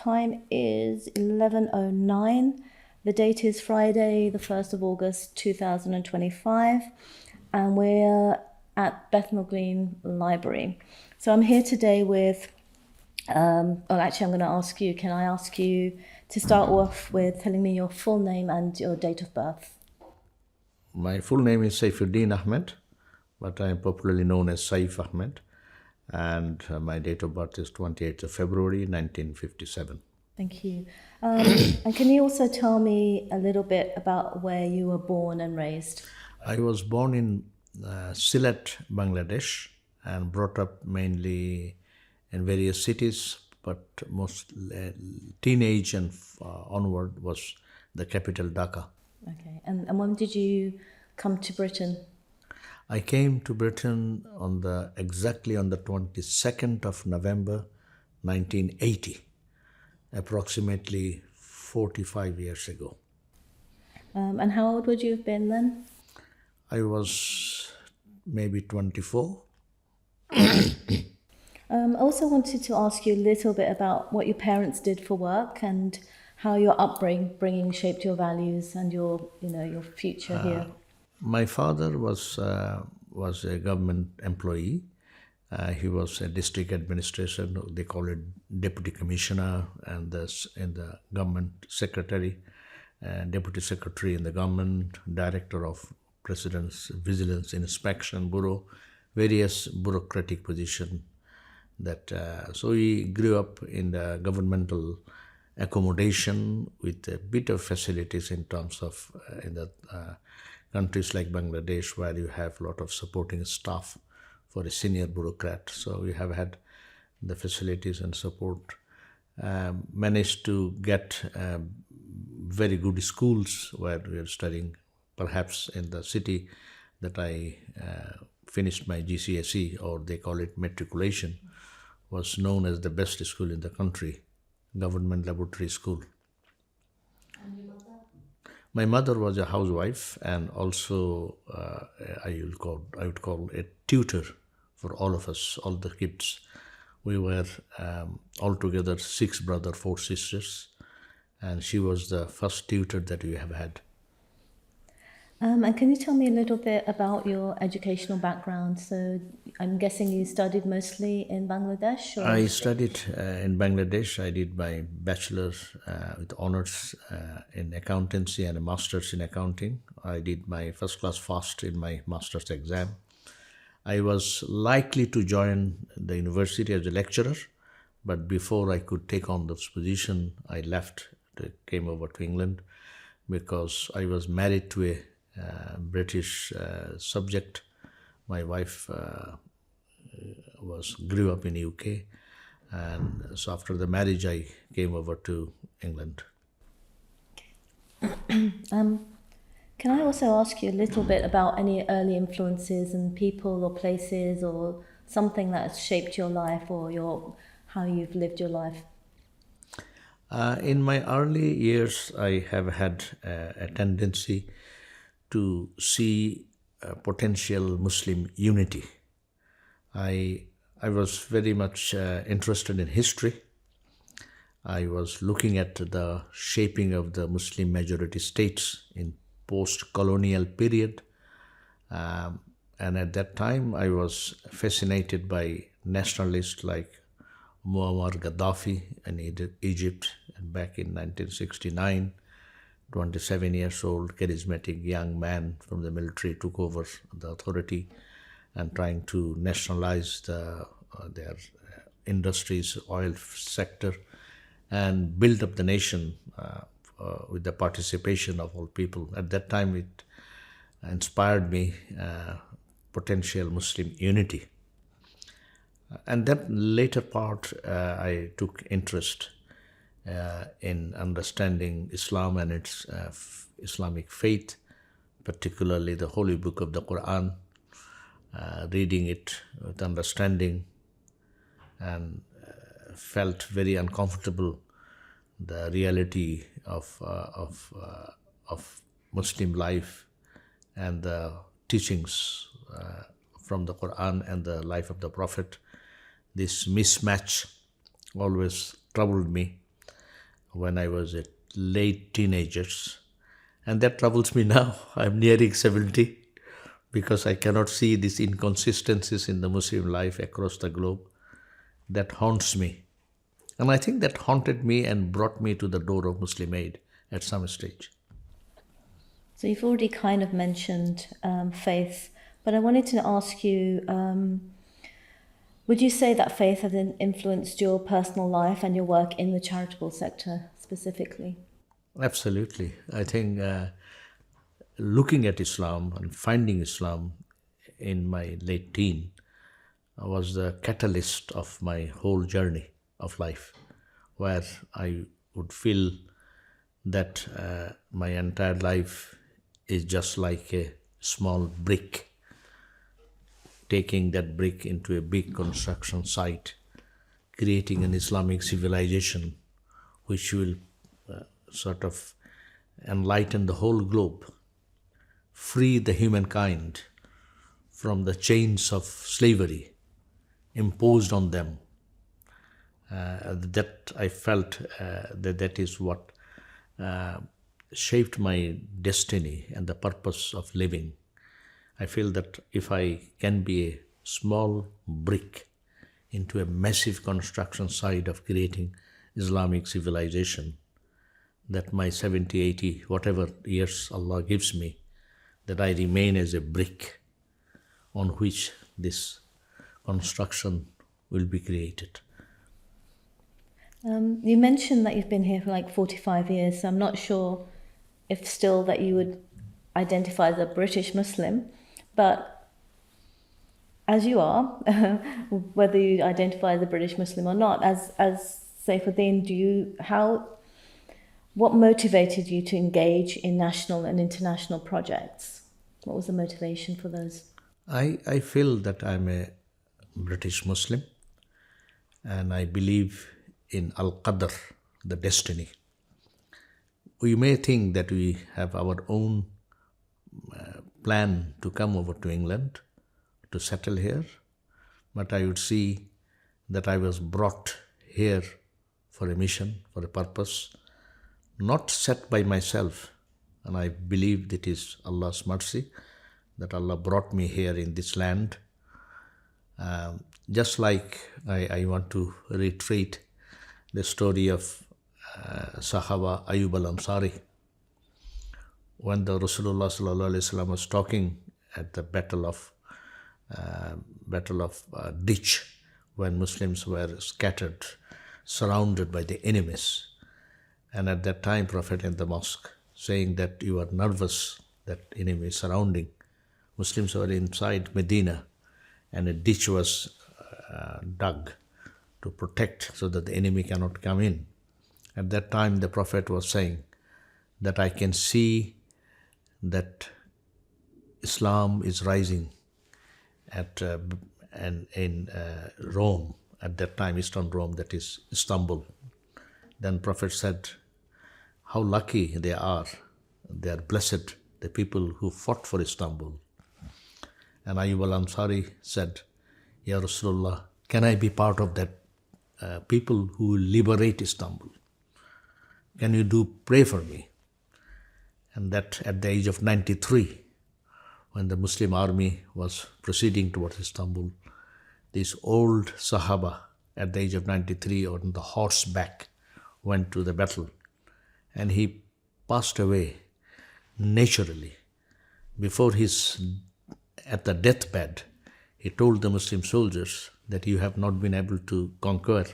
time is 11:09. The date is Friday, the 1st of August 2025, and we're at Bethnal Green Library. So I'm here today with, actually I'm going to ask you, can I ask you to start off with telling me your full name and your date of birth? My full name is Saif Ahmed, but I am popularly known as Saif Ahmed, and my date of birth is 28th of February 1957. Thank you. And can you also tell me a little bit about where you were born and raised? I was born in Sylhet, Bangladesh, and brought up mainly in various cities, but most teenage and onward was the capital, Dhaka. Okay, and when did you come to Britain? I came to Britain exactly on the 22nd of November 1980, approximately 45 years ago. And how old would you have been then? I was maybe 24. I also wanted to ask you a little bit about what your parents did for work and how your upbringing shaped your values and your future here. My father was a government employee. He was a district administrator. They call it deputy commissioner, and in the government secretary, deputy secretary in the government, director of President's Vigilance Inspection Bureau, various bureaucratic positions. So he grew up in the governmental accommodation with a bit of facilities in terms of in the countries like Bangladesh, where you have a lot of supporting staff for a senior bureaucrat. So we have had the facilities and support. Managed to get very good schools where we are studying. Perhaps in the city that I finished my GCSE, or they call it matriculation, was known as the best school in the country, Government Laboratory School. And your mother? My mother was a housewife, and also I would call a tutor for all of us, all the kids. We were altogether 6 brothers, 4 sisters, and she was the first tutor that we have had. And can you tell me a little bit about your educational background? So I'm guessing you studied mostly in Bangladesh? Or? I studied in Bangladesh. I did my bachelor's with honors in accountancy and a master's in accounting. I did my first class first in my master's exam. I was likely to join the university as a lecturer, but before I could take on this position, I left, came over to England, because I was married to a British subject. My wife grew up in UK, and so after the marriage I came over to England. Can I also ask you a little bit about any early influences and people or places or something that has shaped your life or how you've lived your life? In my early years, I have had a tendency to see potential Muslim unity. I was very much interested in history. I was looking at the shaping of the Muslim majority states in post-colonial period. And at that time, I was fascinated by nationalists like Muammar Gaddafi in Egypt, and back in 1969. 27 years old, charismatic young man from the military took over the authority and trying to nationalize their industries, oil sector, and build up the nation with the participation of all people. At that time, it inspired me potential Muslim unity. And that later part, I took interest in understanding Islam and its Islamic faith, particularly the holy book of the Quran, reading it with understanding, and felt very uncomfortable the reality of Muslim life and the teachings from the Quran and the life of the Prophet. This mismatch always troubled me, when I was a late teenagers. And that troubles me now. I'm nearing 70 because I cannot see these inconsistencies in the Muslim life across the globe. That haunts me. And I think that haunted me and brought me to the door of Muslim Aid at some stage. So you've already kind of mentioned faith, but I wanted to ask you, would you say that faith has influenced your personal life and your work in the charitable sector specifically? Absolutely. I think looking at Islam and finding Islam in my late teen was the catalyst of my whole journey of life, where I would feel that my entire life is just like a small brick, taking that brick into a big construction site, creating an Islamic civilization which will sort of enlighten the whole globe, free the humankind from the chains of slavery imposed on them. That I felt that is what shaped my destiny and the purpose of living. I feel that if I can be a small brick into a massive construction site of creating Islamic civilization, that my 70, 80, whatever years Allah gives me, that I remain as a brick on which this construction will be created. You mentioned that you've been here for like 45 years, so I'm not sure if still that you would identify as a British Muslim, but as you are, whether you identify as a British Muslim or not, as Saifuddin, what motivated you to engage in national and international projects? What was the motivation for those? I feel that I'm a British Muslim and I believe in Al-Qadr, the destiny. We may think that we have our own plan to come over to England, to settle here, but I would see that I was brought here for a mission, for a purpose, not set by myself, and I believe it is Allah's mercy that Allah brought me here in this land. Just like I want to reiterate the story of Sahaba Ayyub al-Ansari. When the Rasulullah sallallahu alaihi wasallam was talking at the battle of Ditch, when Muslims were scattered, surrounded by the enemies, and at that time Prophet in the mosque saying that you are nervous, that enemy is surrounding. Muslims were inside Medina and a ditch was dug to protect so that the enemy cannot come in. At that time the Prophet was saying that I can see that Islam is rising in Rome, at that time Eastern Rome, that is Istanbul. Then Prophet said, how lucky they are blessed, the people who fought for Istanbul. And Ayyub al-Ansari said, Ya Rasulullah, can I be part of that people who liberate Istanbul? Can you pray for me? And that at the age of 93, when the Muslim army was proceeding towards Istanbul, this old Sahaba at the age of 93 on the horseback went to the battle, and he passed away naturally. Before at the deathbed, he told the Muslim soldiers that you have not been able to conquer,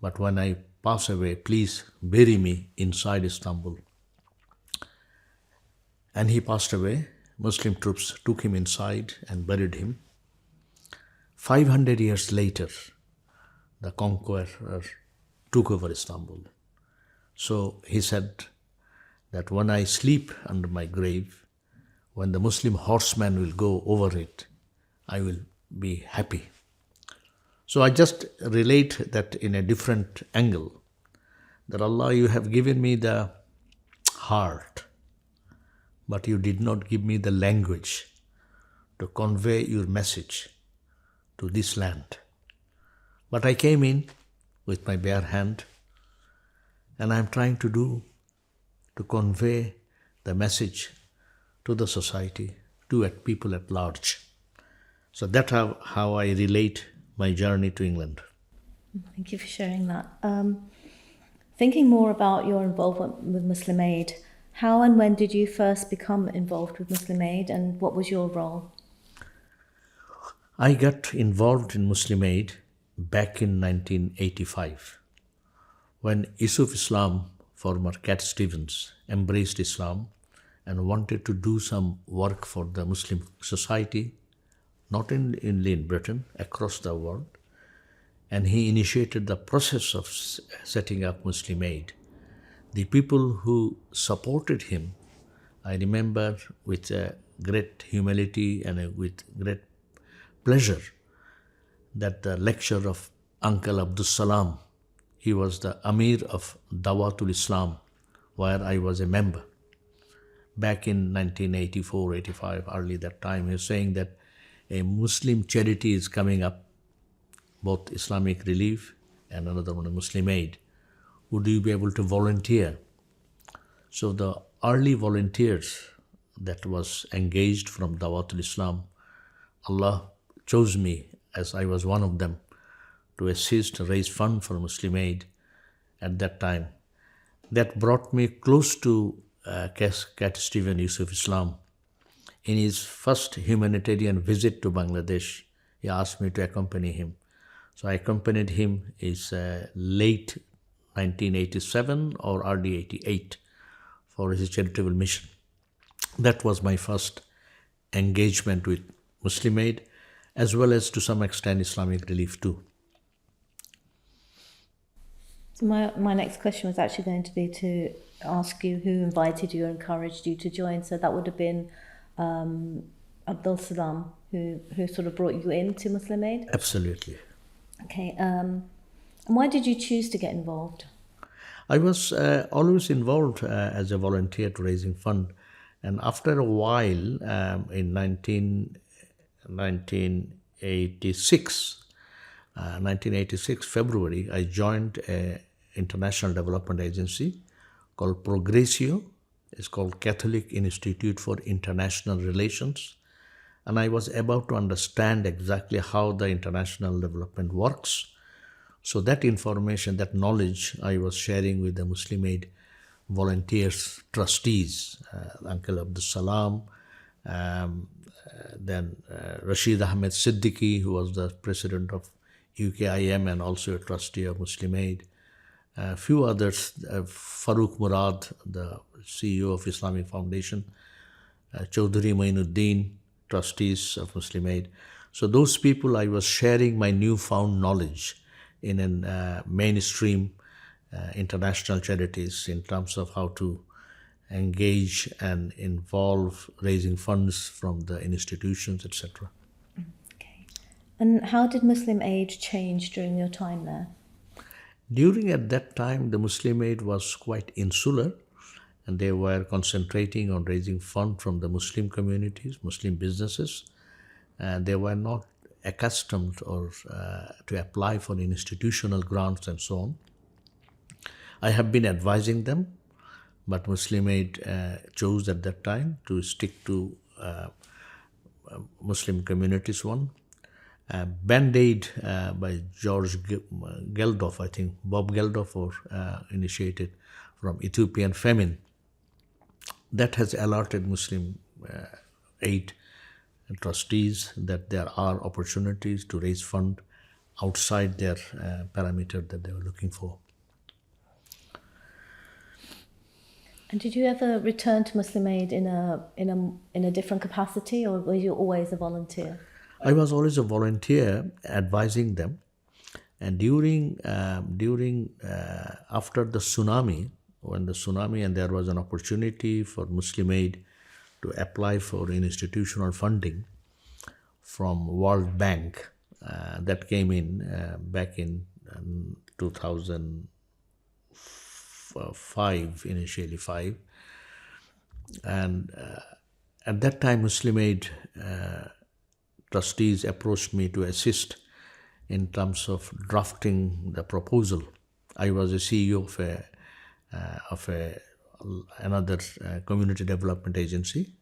but when I pass away, please bury me inside Istanbul. And he passed away. Muslim troops took him inside and buried him. 500 years later, the conqueror took over Istanbul. So he said that when I sleep under my grave, when the Muslim horseman will go over it, I will be happy. So I just relate that in a different angle, that Allah, you have given me the heart, but you did not give me the language to convey your message to this land. But I came in with my bare hand, and I'm trying to convey the message to the society, to people at large. So that's how I relate my journey to England. Thank you for sharing that. Thinking more about your involvement with Muslim Aid, how and when did you first become involved with Muslim Aid, and what was your role? I got involved in Muslim Aid back in 1985 when Yusuf Islam, former Cat Stevens, embraced Islam and wanted to do some work for the Muslim society, not only in Britain, across the world. And he initiated the process of setting up Muslim Aid. The people who supported him, I remember with great humility and with great pleasure that the lecture of Uncle Abdus Salam, he was the Amir of Dawatul Islam, where I was a member. Back in 1984, 85, early that time, he was saying that a Muslim charity is coming up, both Islamic Relief and another one, Muslim Aid. Would you be able to volunteer? So the early volunteers that was engaged from Dawatul Islam, Allah chose me as I was one of them to assist, raise fund for Muslim Aid at that time. That brought me close to Cat Stephen Yusuf Islam. In his first humanitarian visit to Bangladesh, he asked me to accompany him. So I accompanied him in late 1987 or early 88 for his charitable mission. That was my first engagement with Muslim Aid, as well as to some extent Islamic Relief too. So my next question was actually going to be to ask you who invited you or encouraged you to join. So that would have been Abdul Salam, who sort of brought you into Muslim Aid? Absolutely. Okay. And why did you choose to get involved? I was always involved as a volunteer to raising fund. And after a while, in 1986, February, I joined an international development agency called Progressio. It's called Catholic Institute for International Relations. And I was about to understand exactly how the international development works. So that information, that knowledge, I was sharing with the Muslim Aid volunteers, trustees, Uncle Abdus Salam, then Rashid Ahmed Siddiqui, who was the president of UKIM and also a trustee of Muslim Aid. A few others, Farooq Murad, the CEO of Islamic Foundation, Chaudhry Mainuddin, trustees of Muslim Aid. So those people, I was sharing my newfound knowledge in a mainstream international charities in terms of how to engage and involve raising funds from the institutions, etc. Okay. And how did Muslim Aid change during your time there? During at that time, the Muslim Aid was quite insular, and they were concentrating on raising funds from the Muslim communities, Muslim businesses, and they were not accustomed or to apply for institutional grants and so on. I have been advising them, but Muslim Aid chose at that time to stick to Muslim communities one. Band-Aid by George Geldof, I think, Bob Geldof, initiated from Ethiopian famine. That has alerted Muslim Aid trustees that there are opportunities to raise fund outside their parameter that they were looking for. And did you ever return to Muslim Aid in a different capacity, or were you always a volunteer? I was always a volunteer advising them, and during after the tsunami, and there was an opportunity for Muslim Aid to apply for institutional funding from World Bank, that came in back in 2005, initially 5, and at that time Muslim Aid trustees approached me to assist in terms of drafting the proposal. I was a CEO of a of another community development agency.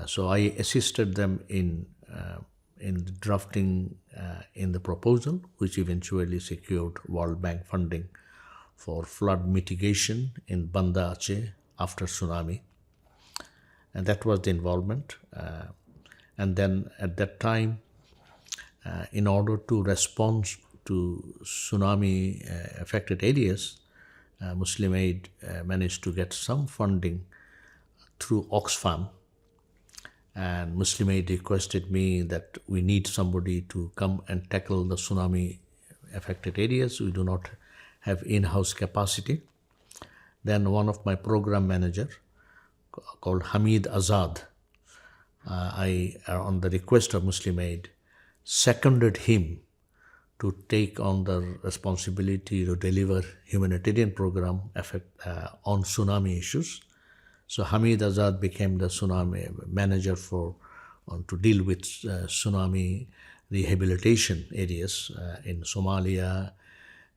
So I assisted them in the drafting in the proposal, which eventually secured World Bank funding for flood mitigation in Banda Aceh after tsunami. And that was the involvement. And then at that time, in order to respond to tsunami affected areas, Muslim Aid managed to get some funding through Oxfam. And Muslim Aid requested me that we need somebody to come and tackle the tsunami affected areas. We do not have in-house capacity. Then one of my program manager called Hamid Azad, I, on the request of Muslim Aid, seconded him to take on the responsibility to deliver humanitarian program on tsunami issues. So Hamid Azad became the tsunami manager to deal with tsunami rehabilitation areas in Somalia,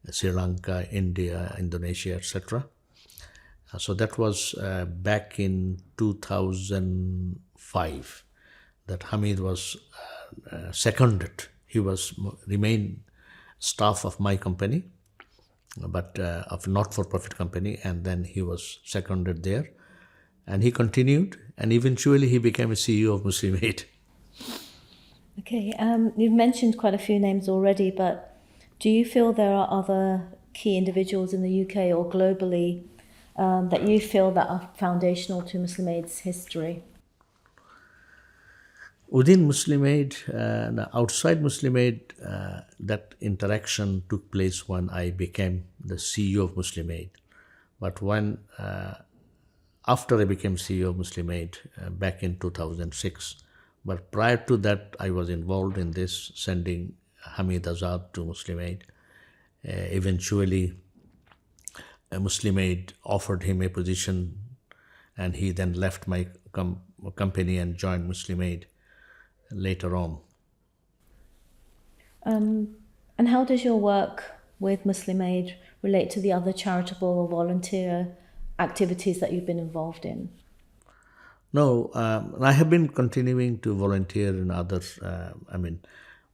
Sri Lanka, India, Indonesia, etc. So that was back in 2005 that Hamid was seconded. He remained staff of my company, but of not-for-profit company, and then he was seconded there. And he continued, and eventually he became a CEO of Muslim Aid. Okay, you've mentioned quite a few names already, but do you feel there are other key individuals in the UK or globally that you feel that are foundational to Muslim Aid's history? Within Muslim Aid, outside Muslim Aid, that interaction took place when I became the CEO of Muslim Aid. But after I became CEO of Muslim Aid back in 2006, but prior to that, I was involved in this, sending Hamid Azad to Muslim Aid. Eventually, Muslim Aid offered him a position, and he then left my company and joined Muslim Aid later on. And how does your work with Muslim Aid relate to the other charitable or volunteer activities that you've been involved in? No, I have been continuing to volunteer in others.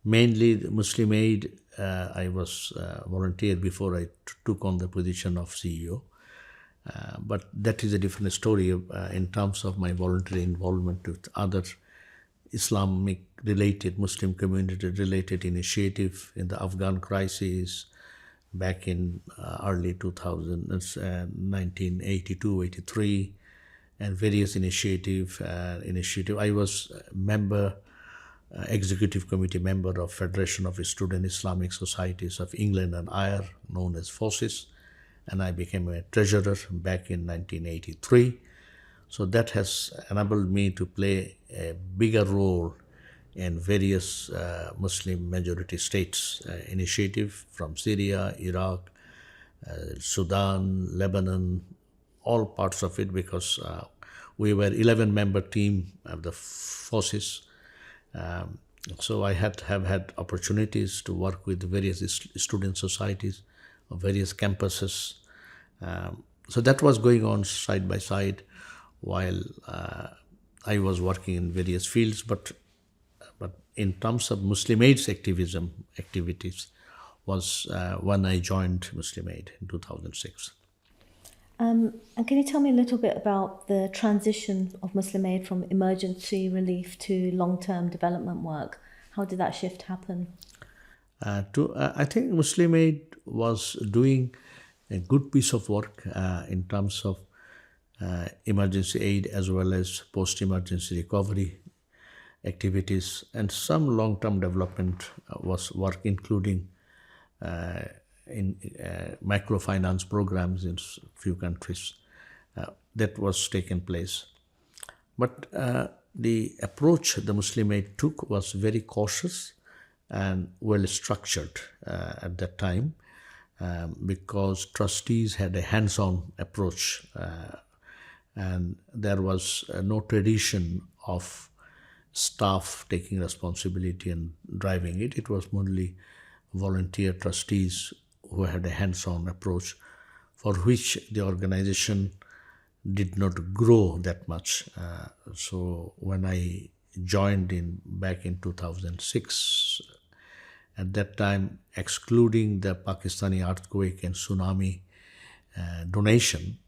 Mainly the Muslim Aid. I was volunteer before I took on the position of CEO. But that is a different story in terms of my voluntary involvement with other Islamic related, Muslim community related initiative in the Afghan crisis back in early 2000, 1982, 83, and various initiative. I was executive committee member of Federation of Student Islamic Societies of England and Ireland, known as FOSIS, and I became a treasurer back in 1983. So that has enabled me to play a bigger role in various Muslim majority states initiative from Syria, Iraq, Sudan, Lebanon, all parts of it, because we were 11-member team of the forces. So I have had opportunities to work with various student societies of various campuses. So that was going on side by side while I was working in various fields, but in terms of Muslim Aid's activities was when I joined Muslim Aid in 2006. And can you tell me a little bit about the transition of Muslim Aid from emergency relief to long-term development work? How did that shift happen? I think Muslim Aid was doing a good piece of work in terms of emergency aid as well as post-emergency recovery activities, and some long-term development was work, including in microfinance programs in few countries that was taken place. But the approach the Muslim Aid took was very cautious and well structured at that time, because trustees had a hands-on approach, and there was no tradition of staff taking responsibility and driving it. It was mostly volunteer trustees who had a hands-on approach for which the organization did not grow that much. So when I joined back in 2006, at that time, excluding the Pakistani earthquake and tsunami donation,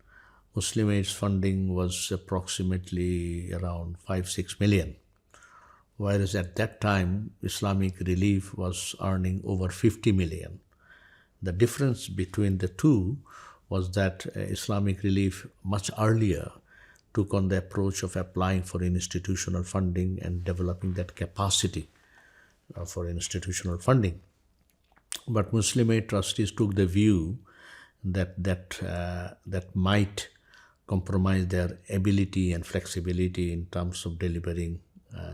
Muslim Aid's funding was approximately around 5-6 million. Whereas at that time, Islamic Relief was earning over 50 million. The difference between the two was that Islamic Relief much earlier took on the approach of applying for institutional funding and developing that capacity for institutional funding. But Muslim Aid trustees took the view that might compromise their ability and flexibility in terms of delivering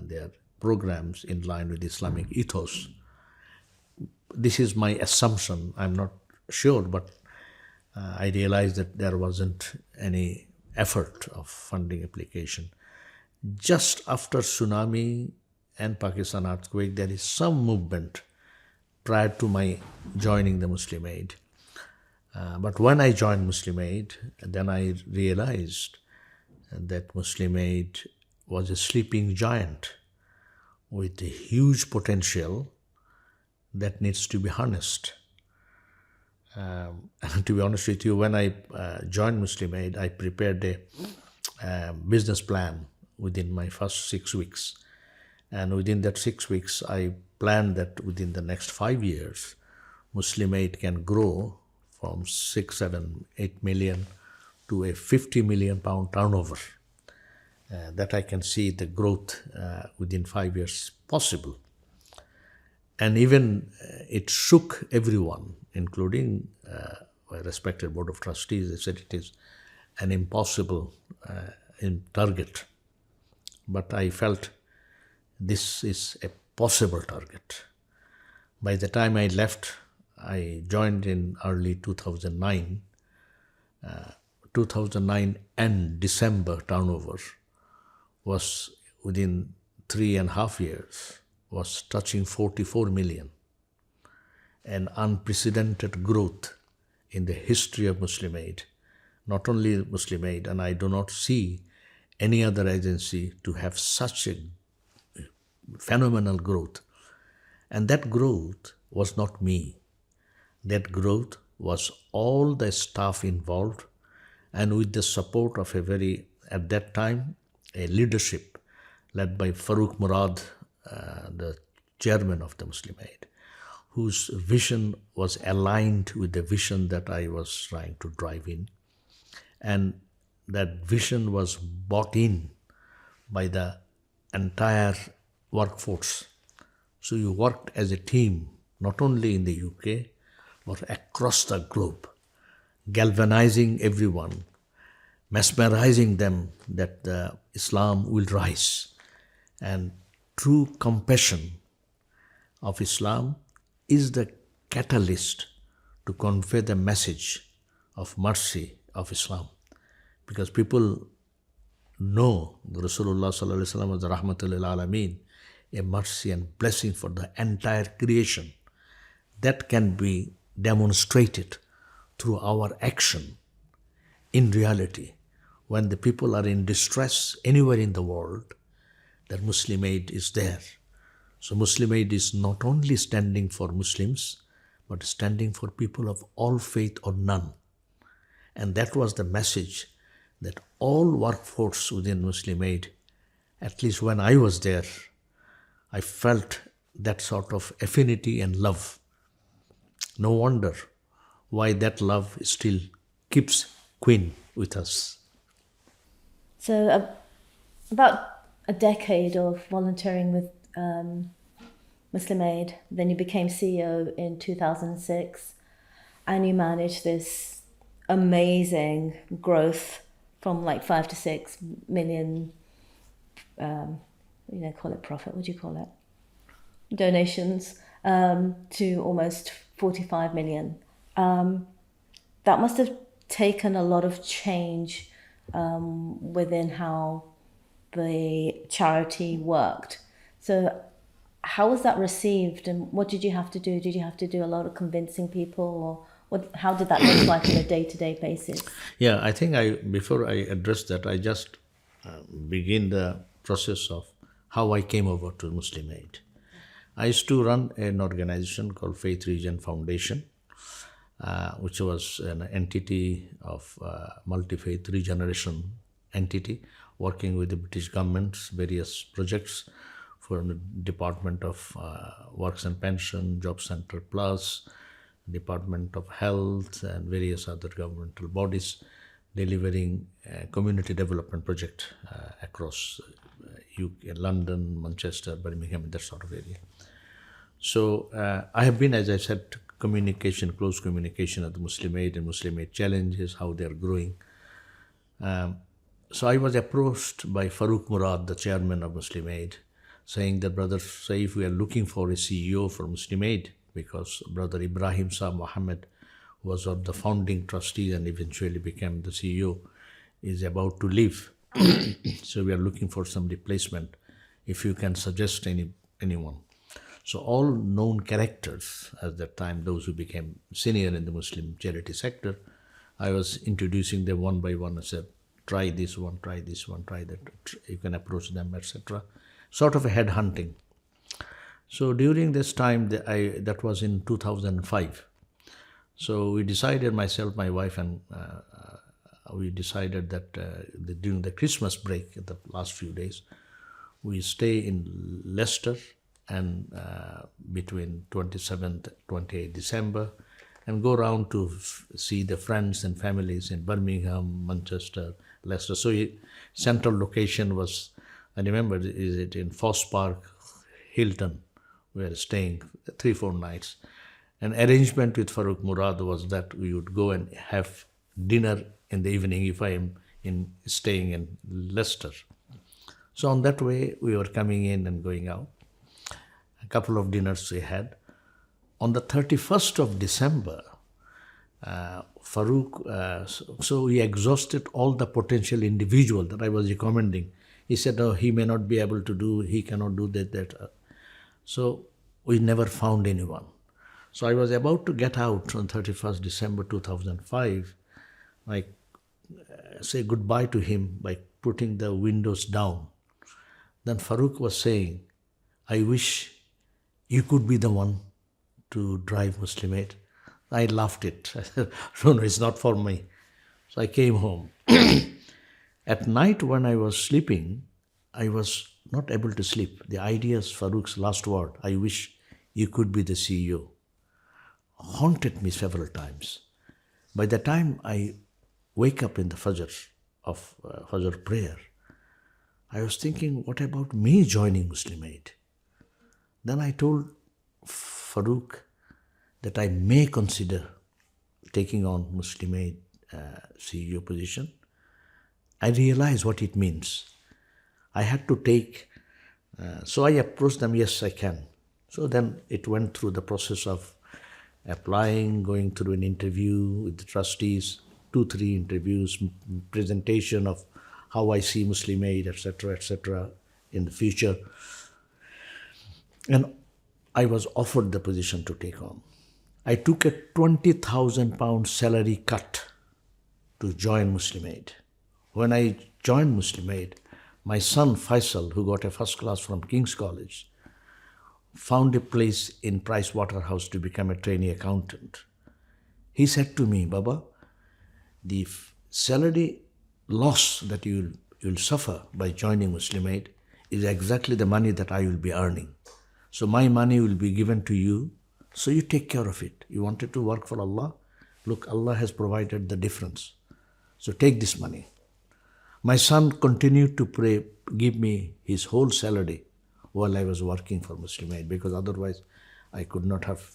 their programs in line with Islamic ethos. This is my assumption. I'm not sure, but I realized that there wasn't any effort of funding application. Just after tsunami and Pakistan earthquake, there is some movement prior to my joining the Muslim Aid. But when I joined Muslim Aid, then I realized that Muslim Aid was a sleeping giant with a huge potential that needs to be harnessed. And to be honest with you, when I joined Muslim Aid, I prepared a business plan within my first 6 weeks. And within that 6 weeks, I planned that within the next 5 years, Muslim Aid can grow from 6, 7, 8 million to a 50 million pound turnover. That I can see the growth within 5 years possible. And even it shook everyone, including my respected board of trustees. They said it is an impossible target. But I felt this is a possible target. By the time I left, I joined in early 2009. 2009 and December turnover was within 3.5 years, was touching 44 million. An unprecedented growth in the history of Muslim Aid. Not only Muslim Aid, and I do not see any other agency to have such a phenomenal growth. And that growth was not me. That growth was all the staff involved, and with the support of at that time, a leadership led by Farooq Murad, the chairman of the Muslim Aid, whose vision was aligned with the vision that I was trying to drive in. And that vision was bought in by the entire workforce. So you worked as a team, not only in the UK, but across the globe, galvanizing everyone, mesmerizing them that Islam will rise. And true compassion of Islam is the catalyst to convey the message of mercy of Islam. Because people know the Rasulullah sallallahu alaihi wasallam was the rahmatul lil alameen, a mercy and blessing for the entire creation. That can be demonstrated through our action in reality. When the people are in distress anywhere in the world, that Muslim Aid is there. So Muslim Aid is not only standing for Muslims, but standing for people of all faith or none. And that was the message that all workforce within Muslim Aid, at least when I was there, I felt that sort of affinity and love. No wonder why that love still keeps queen with us. So about a decade of volunteering with Muslim Aid, then you became CEO in 2006, and you managed this amazing growth from like 5 to 6 million, call it profit, what do you call it? Donations, to almost 45 million. That must have taken a lot of change within how the charity worked. So how was that received, and what did you have to do? Did you have to do a lot of convincing people, or How did that look like on a day-to-day basis? Yeah, I think before I address that, I just begin the process of how I came over to Muslim Aid. I used to run an organization called Faith Region Foundation, which was an entity of multi-faith regeneration entity working with the British government's various projects for the Department of Works and Pension, Job Centre Plus, Department of Health, and various other governmental bodies delivering a community development project across UK, London, Manchester, Birmingham, that sort of area. So I have been, as I said, close communication of the Muslim Aid and Muslim Aid challenges, how they are growing. So I was approached by Farooq Murad, the chairman of Muslim Aid, saying that, Brother Saif, we are looking for a CEO for Muslim Aid because Brother Ibrahim Saab Mohammed was of the founding trustees and eventually became the CEO, is about to leave. So we are looking for some replacement, if you can suggest anyone. So all known characters at that time, those who became senior in the Muslim charity sector, I was introducing them one by one. I said, try this one, try this one, try that. You can approach them, etc. Sort of a head hunting. So during this time, that was in 2005. So we decided, myself, my wife, and we decided that during the Christmas break, the last few days, we stay in Leicester and between 27th, 28th December, and go around to see the friends and families in Birmingham, Manchester, Leicester. So central location was, I remember, is it in Foss Park, Hilton. We were staying 3-4 nights. An arrangement with Farooq Murad was that we would go and have dinner in the evening if I am staying in Leicester. So on that way, we were coming in and going out. A couple of dinners we had. On the 31st of December, Farooq, so we exhausted all the potential individual that I was recommending. He said, oh, he may not be able to do, he cannot do that. So we never found anyone. So I was about to get out on 31st December 2005. I say goodbye to him by putting the windows down. Then Farooq was saying, I wish you could be the one to drive Muslim Aid. I laughed it. I said, no, it's not for me. So I came home. At night when I was sleeping, I was not able to sleep. The idea is Farooq's last word, I wish you could be the CEO, haunted me several times. By the time I wake up in the Fajr prayer, I was thinking, what about me joining Muslim Aid? Then I told Farooq that I may consider taking on Muslim Aid CEO position. I realized what it means. I had to take, so I approached them, yes, I can. So then it went through the process of applying, going through an interview with the trustees, 2-3 interviews, presentation of how I see Muslim Aid, etc., in the future. And I was offered the position to take on. I took a £20,000 salary cut to join Muslim Aid. When I joined Muslim Aid, my son Faisal, who got a first class from King's College, found a place in Price Waterhouse to become a trainee accountant. He said to me, Baba, the salary loss that you'll suffer by joining Muslim Aid is exactly the money that I will be earning. So my money will be given to you, so you take care of it. You wanted to work for Allah? Look, Allah has provided the difference. So take this money. My son continued to pray, give me his whole salary while I was working for Muslim Aid, because otherwise I could not have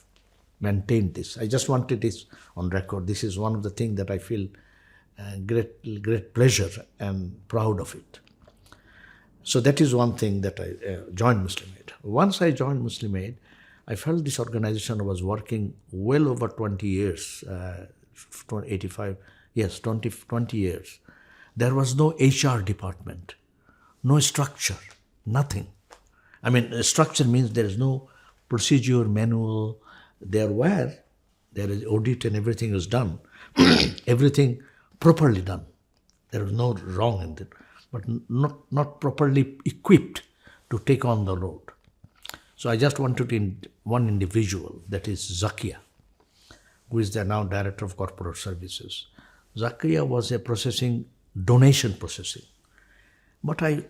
maintained this. I just wanted this on record. This is one of the things that I feel great pleasure and proud of it. So that is one thing that I joined Muslim Aid. Once I joined Muslim Aid, I felt this organization was working well over 20 years, 85, yes, 20 years. There was no HR department, no structure, nothing. I mean, structure means there is no procedure, manual. There were There is audit and everything is done. Everything properly done. There is no wrong in it, but not properly equipped to take on the load. So I just wanted one individual, that is Zakia, who is the now Director of Corporate Services. Zakia was a donation processing. But I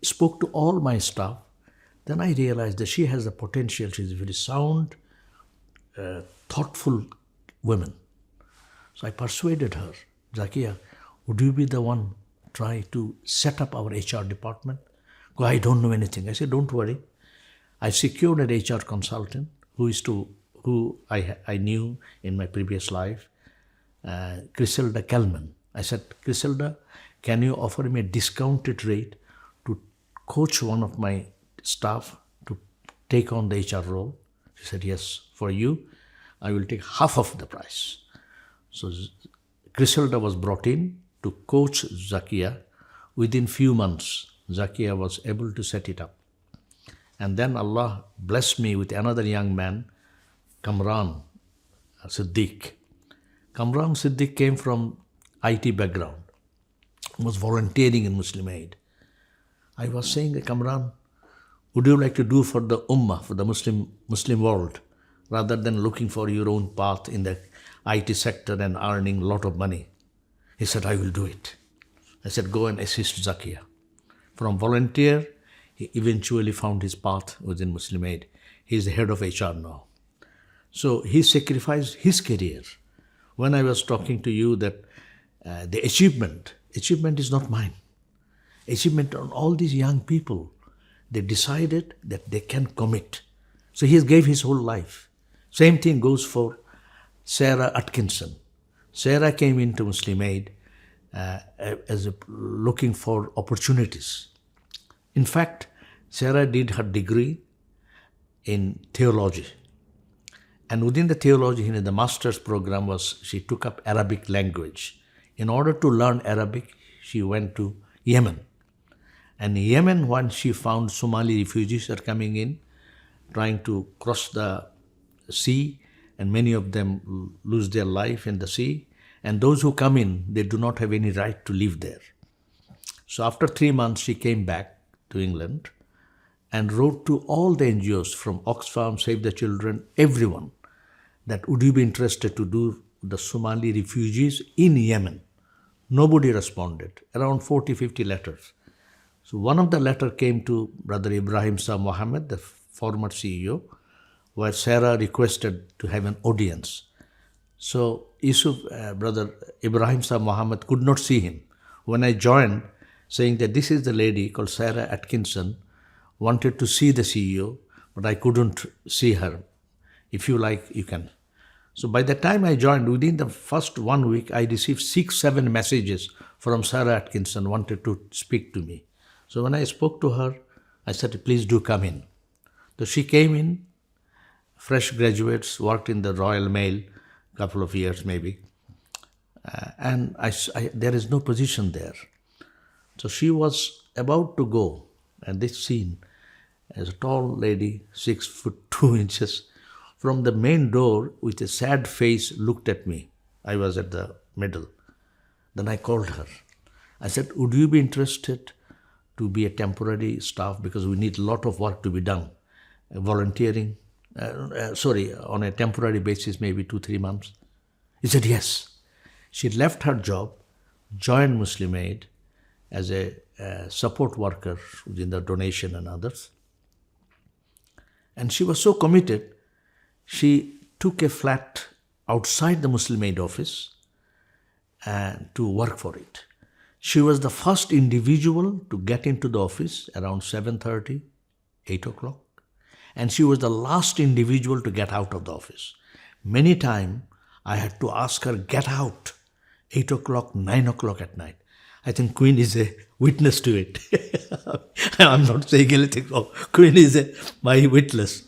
spoke to all my staff. Then I realized that she has the potential. She's a very sound, thoughtful woman. So I persuaded her, Zakia, would you be the one try to set up our HR department? Go, I don't know anything. I said, don't worry. I secured an HR consultant who I knew in my previous life, Griselda Kelman. I said, Griselda, can you offer me a discounted rate to coach one of my staff to take on the HR role? She said, yes, for you, I will take half of the price. So Griselda was brought in to coach Zakia. Within few months, Zakia was able to set it up. And then Allah blessed me with another young man, Kamran Siddiq. Kamran Siddiq came from IT background, was volunteering in Muslim Aid. I was saying, Kamran, would you like to do for the Ummah, for the Muslim world, rather than looking for your own path in the IT sector and earning a lot of money? He said, I will do it. I said, go and assist Zakia. From volunteer, he eventually found his path within Muslim Aid. He is the head of HR now. So he sacrificed his career. When I was talking to you that the achievement is not mine. Achievement on all these young people. They decided that they can commit. So he gave his whole life. Same thing goes for Sarah Atkinson. Sarah came into Muslim Aid looking for opportunities. In fact, Sarah did her degree in theology. And within the theology, the master's program she took up Arabic language. In order to learn Arabic, she went to Yemen. And in Yemen, when she found Somali refugees are coming in, trying to cross the sea, and many of them lose their life in the sea. And those who come in, they do not have any right to live there. So after 3 months, she came back to England and wrote to all the NGOs from Oxfam, Save the Children, everyone, that would you be interested to do the Somali refugees in Yemen? Nobody responded. Around 40, 50 letters. So one of the letters came to Brother Ibrahim Shah Mohammed, the former CEO, where Sarah requested to have an audience. So Brother Ibrahim Shah Mohammed could not see him. When I joined, saying that this is the lady called Sarah Atkinson, wanted to see the CEO, but I couldn't see her. If you like, you can. So by the time I joined, within the first 1 week, I received 6-7 messages from Sarah Atkinson, wanted to speak to me. So when I spoke to her, I said, please do come in. So she came in, fresh graduates, worked in the Royal Mail, couple of years maybe. And there is no position there. So she was about to go, and this scene, as a tall lady, 6'2" from the main door with a sad face looked at me. I was at the middle. Then I called her. I said, would you be interested to be a temporary staff, because we need a lot of work to be done. Volunteering, on a temporary basis, maybe 2-3 months. He said, yes. She left her job, joined Muslim Aid as a support worker within the donation and others. And she was so committed, she took a flat outside the Muslim Aid office to work for it. She was the first individual to get into the office around 7:30, 8 o'clock. And she was the last individual to get out of the office. Many times, I had to ask her, get out, 8 o'clock, 9 o'clock at night. I think Queen is a witness to it. I'm not saying anything wrong. Queen is my witness.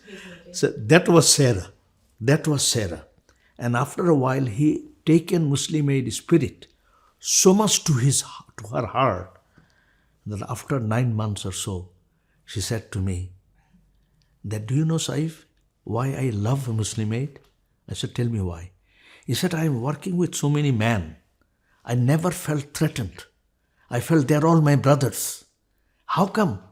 So that was Sarah. That was Sarah. And after a while, he taken Muslim Aid spirit so much to her heart that after 9 months or so, she said to me that, do you know, Saif, why I love Muslim Aid? I said, tell me why. He said, I am working with so many men. I never felt threatened. I felt they're all my brothers. How come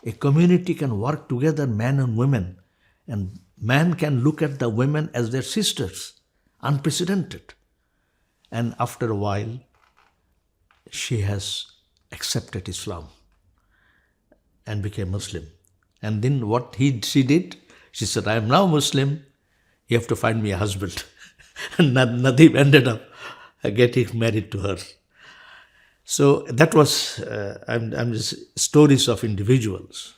a community can work together, men and women, and man can look at the women as their sisters? Unprecedented. And after a while, she has accepted Islam and became Muslim. And then what she did, she said, I am now Muslim, you have to find me a husband. And Nadeem ended up getting married to her. So that was, I'm just stories of individuals.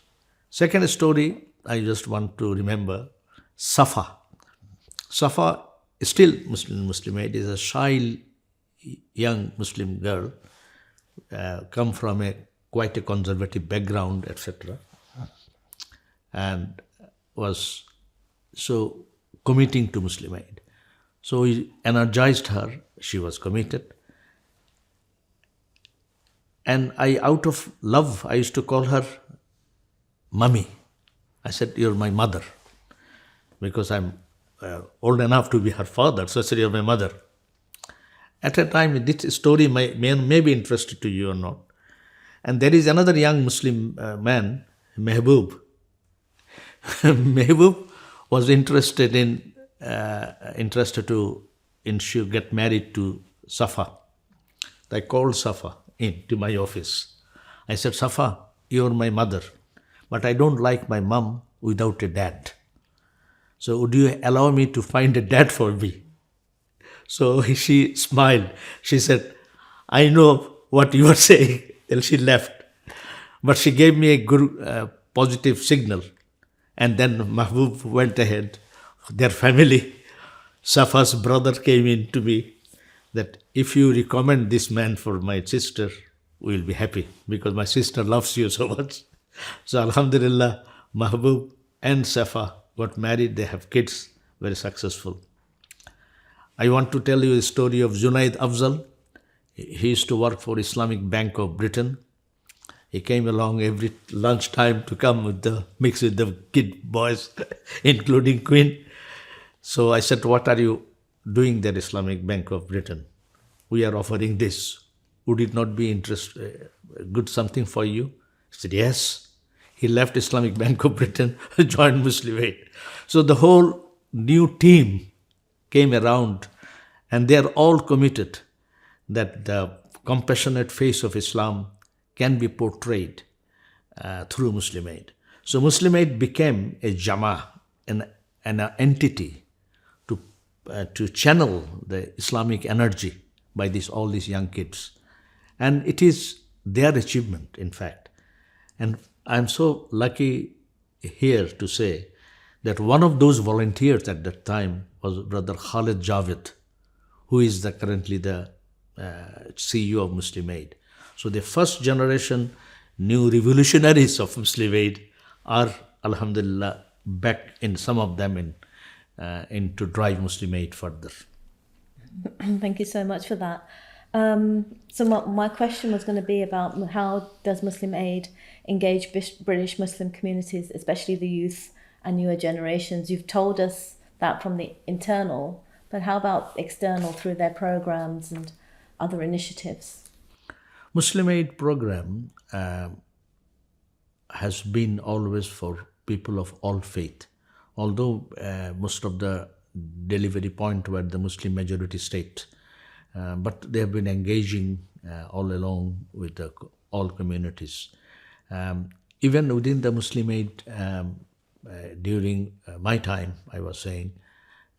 Second story, I just want to remember, Safa. Safa is still Muslimate, is a shy young Muslim girl, come from quite a conservative background, etc. And was so committing to Muslimate. So he energized her, she was committed. And I, out of love, I used to call her Mummy. I said, you're my mother. Because I'm old enough to be her father, so I said, you're my mother. At a time, this story may be interested to you or not. And there is another young Muslim man, Mehboob. Mehboob was interested to get married to Safa. I called Safa into my office. I said, Safa, you're my mother, but I don't like my mom without a dad. So would you allow me to find a dad for me? So she smiled. She said, I know what you are saying. Then she left. But she gave me a good, positive signal. And then Mahbub went ahead. Their family, Safa's brother came in to me that if you recommend this man for my sister, we will be happy because my sister loves you so much. So Alhamdulillah, Mahbub and Safa got married. They have kids, very successful. I want to tell you a story of Junaid Afzal. He used to work for Islamic Bank of Britain. He came along every lunchtime to come mix with the kid boys, including Queen. So I said, what are you doing there, Islamic Bank of Britain? We are offering this. Would it not be good something for you? He said, yes. He left Islamic Bank of Britain, joined Muslim Aid. So the whole new team came around and they are all committed that the compassionate face of Islam can be portrayed through Muslim Aid. So Muslim Aid became a Jama, an entity to channel the Islamic energy by all these young kids. And it is their achievement, in fact. And I'm so lucky here to say that one of those volunteers at that time was Brother Khalid Javed, who is currently the CEO of Muslim Aid. So the first generation new revolutionaries of Muslim Aid are, alhamdulillah, back in some of them in to drive Muslim Aid further. Thank you so much for that. So my question was going to be about how does Muslim Aid engage British Muslim communities, especially the youth and newer generations? You've told us that from the internal, but how about external through their programs and other initiatives? Muslim Aid program has been always for people of all faith, although most of the delivery point were the Muslim majority state. But they have been engaging all along with all communities. Even within the Muslim Aid, during my time, I was saying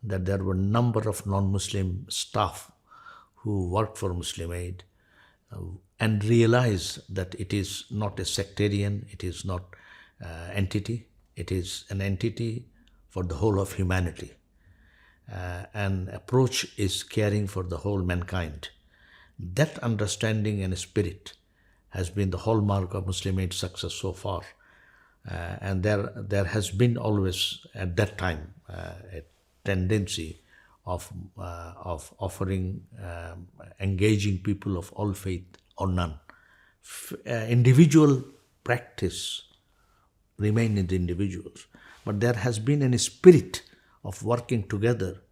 that there were a number of non-Muslim staff who worked for Muslim Aid and realized that it is not a sectarian, it is not entity, it is an entity for the whole of humanity. And approach is caring for the whole mankind. That understanding and spirit has been the hallmark of Muslim Aid success so far. And there has been always at that time a tendency of offering, engaging people of all faith or none. Individual practice remain in the individuals, but there has been a spirit of working together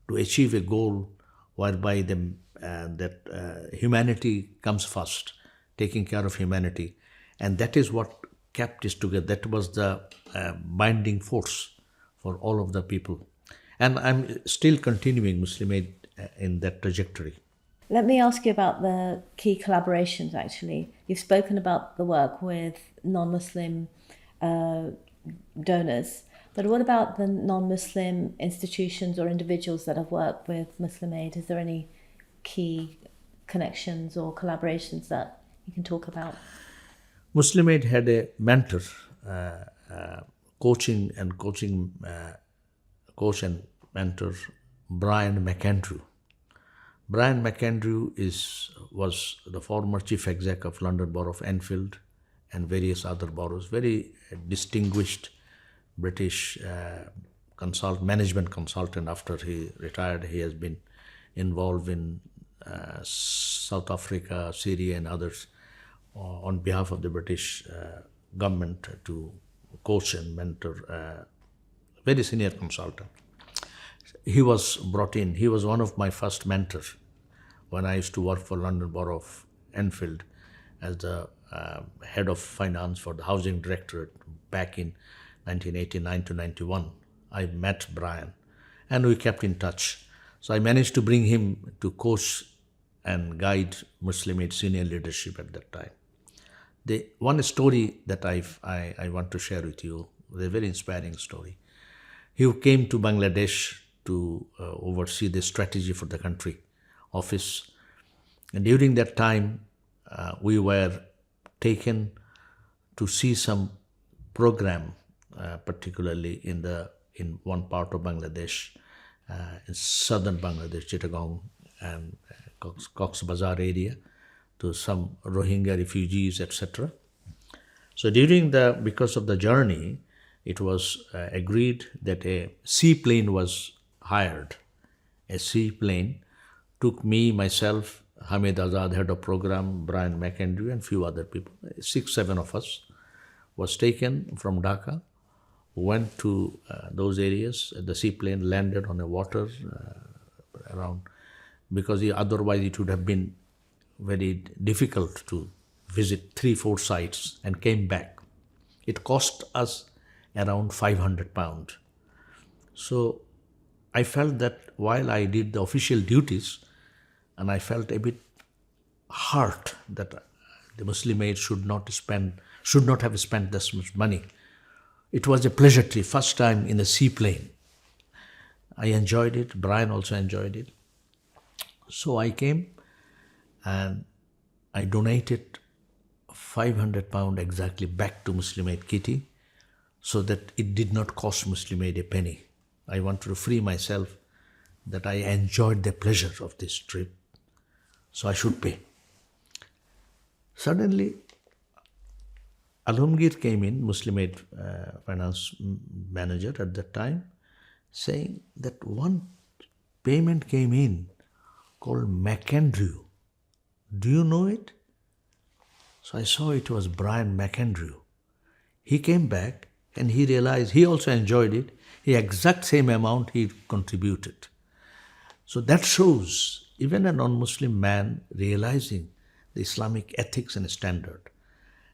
to achieve a goal whereby humanity comes first, taking care of humanity. And that is what kept us together. That was the binding force for all of the people. And I'm still continuing Muslim Aid in that trajectory. Let me ask you about the key collaborations, actually. You've spoken about the work with non-Muslim donors, but what about the non-Muslim institutions or individuals that have worked with Muslim Aid? Is there any key connections or collaborations that you can talk about? Muslim Aid had a mentor, coach and mentor, Brian McAndrew. Brian McAndrew was the former chief exec of London Borough of Enfield and various other boroughs, very distinguished British management consultant. After he retired, he has been involved in South Africa, Syria and others on behalf of the British government to coach and mentor, very senior consultant. He was brought in. He was one of my first mentors when I used to work for London Borough of Enfield as the head of finance for the housing directorate back in 1989 to 91. I met Brian and we kept in touch. So I managed to bring him to coach and guide Muslim Aid senior leadership at that time. The one story that I want to share with you, a very inspiring story. He came to Bangladesh to oversee the strategy for the country office. And during that time, we were taken to see some program, particularly in one part of Bangladesh, in southern Bangladesh, Chittagong and Cox's Bazar area, to some Rohingya refugees, etc. So because of the journey, it was agreed that a seaplane was hired. A seaplane took me, myself, Hamid Azad, head of program, Brian McAndrew, and few other people. 6-7 of us was taken from Dhaka, went to those areas. The seaplane landed on the water around, because otherwise it would have been very difficult to visit 3-4 sites, and came back. It cost us around £500. So I felt that while I did the official duties, and I felt a bit hurt that the Muslim Aid should not have spent this much money. It was a pleasure trip, first time in a seaplane. I enjoyed it. Brian also enjoyed it. So I came and I donated £500 exactly back to Muslim Aid Kitty, so that it did not cost Muslim Aid a penny. I wanted to free myself that I enjoyed the pleasure of this trip, so I should pay. Suddenly, Alhamgir came in, Muslim Aid finance manager at that time, saying that one payment came in called McAndrew. Do you know it? So I saw it was Brian McAndrew. He came back and he realized he also enjoyed it. The exact same amount he contributed. So that shows even a non-Muslim man realizing the Islamic ethics and standard.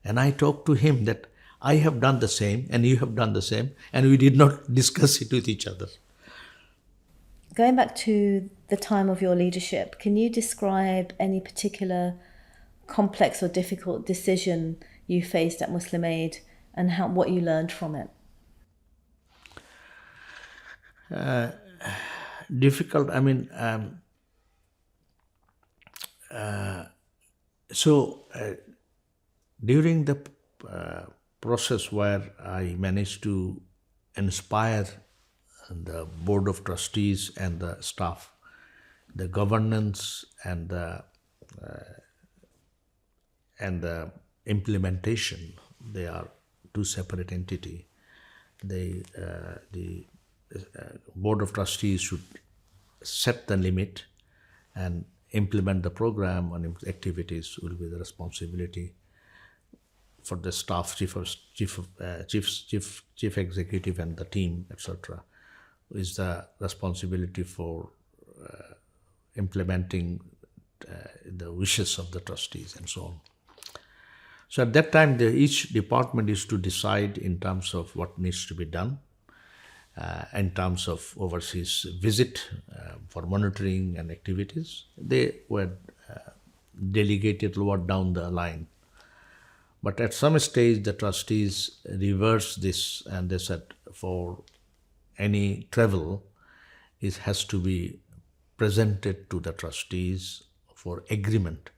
And I talked to him that I have done the same and you have done the same, and we did not discuss it with each other. Going back to the time of your leadership, can you describe any particular complex or difficult decision you faced at Muslim Aid and what you learned from it? Difficult, I mean, during the process where I managed to inspire the board of trustees and the staff, the governance and the implementation, they are two separate entities. The board of trustees should set the limit and implement the program, and activities will be the responsibility for the staff, chief executive and the team, etc. is the responsibility for implementing the wishes of the trustees and so on. So at that time, each department is to decide in terms of what needs to be done, in terms of overseas visit for monitoring and activities. They were delegated lower down the line. But at some stage, the trustees reversed this and they said for any travel, it has to be presented to the trustees for agreement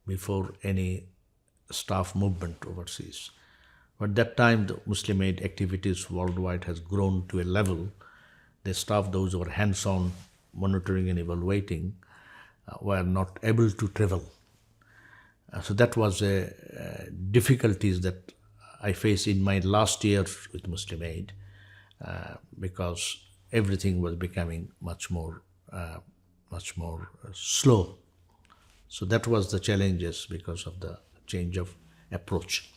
before any staff movement overseas. But at that time, the Muslim aid activities worldwide has grown to a level, the staff, those who were hands-on monitoring and evaluating, were not able to travel. So that was a difficulties that I faced in my last year with Muslim Aid, because everything was becoming much more slow. So that was the challenges because of the change of approach.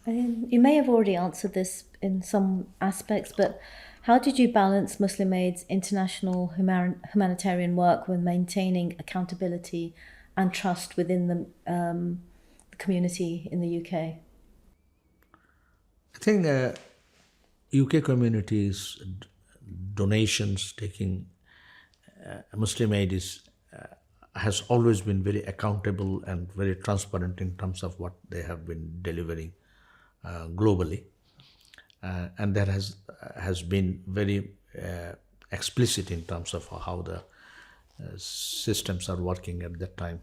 You may have already answered this in some aspects, but how did you balance Muslim Aid's international humanitarian work with maintaining accountability and trust within the community in the UK? I think UK communities, donations, taking Muslim Aid has always been very accountable and very transparent in terms of what they have been delivering globally. And that has been very explicit in terms of how the systems are working at that time.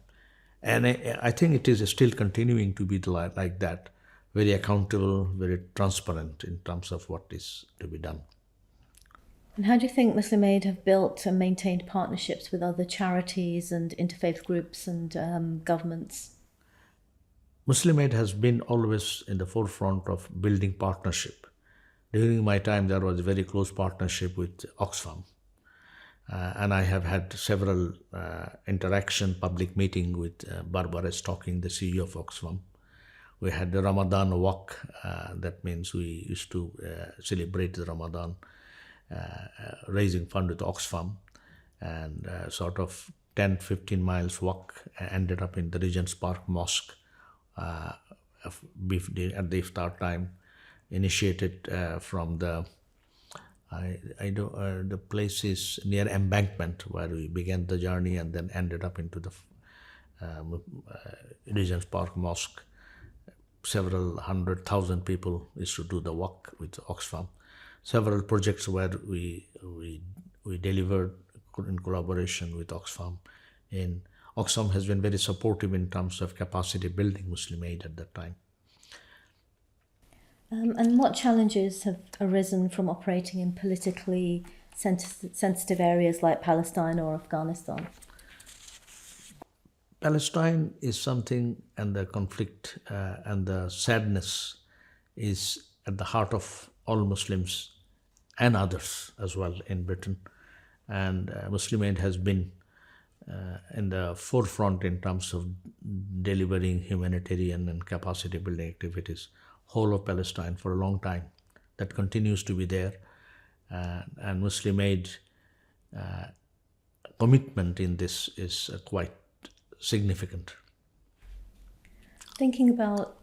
And I think it is still continuing to be like that, very accountable, very transparent in terms of what is to be done. And how do you think Muslim Aid have built and maintained partnerships with other charities and interfaith groups and governments? Muslim Aid has been always in the forefront of building partnership. During my time, there was a very close partnership with Oxfam. And I have had several public meeting with Barbara Stocking, the CEO of Oxfam. We had the Ramadan walk. That means we used to celebrate the Ramadan, raising fund with Oxfam. And sort of 10-15 miles walk ended up in the Regent's Park Mosque at the iftar time, initiated from the the place is near Embankment, where we began the journey and then ended up into the Regent's Park Mosque. Several 100,000 people used to do the walk with Oxfam. Several projects where we delivered in collaboration with Oxfam. Oxfam has been very supportive in terms of capacity building Muslim Aid at that time. And what challenges have arisen from operating in politically sensitive areas like Palestine or Afghanistan? Palestine is something, and the conflict and the sadness is at the heart of all Muslims and others as well in Britain. And Muslim Aid has been in the forefront in terms of delivering humanitarian and capacity building activities whole of Palestine for a long time. That continues to be there, and Muslim Aid commitment in this is quite significant. Thinking about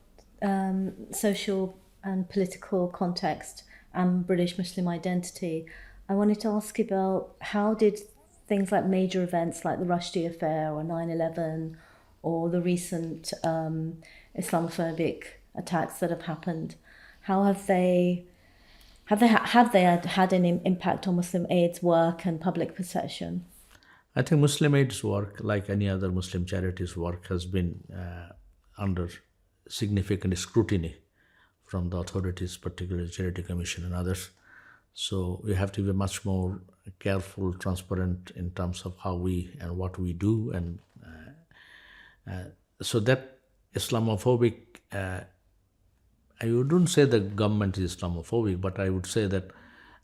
social and political context and British Muslim identity, I wanted to ask you about how did things like major events like the Rushdie affair or 9/11 or the recent Islamophobic attacks that have happened, how have they had any impact on Muslim Aid's work and public perception? I think Muslim Aid's work, like any other Muslim charities work, has been under significant scrutiny from the authorities, particularly Charity Commission and others. So we have to be much more careful, transparent in terms of how we and what we do. And so that Islamophobic, I wouldn't say the government is Islamophobic, but I would say that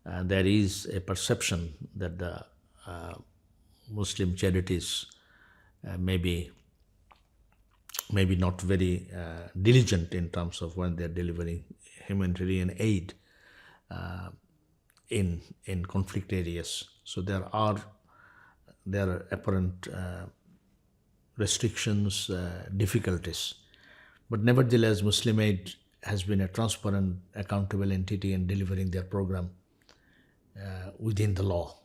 there is a perception that the Muslim charities maybe not very diligent in terms of when they're delivering humanitarian aid in conflict areas. So there are there are apparent restrictions, difficulties. But nevertheless, Muslim Aid has been a transparent, accountable entity in delivering their program within the law.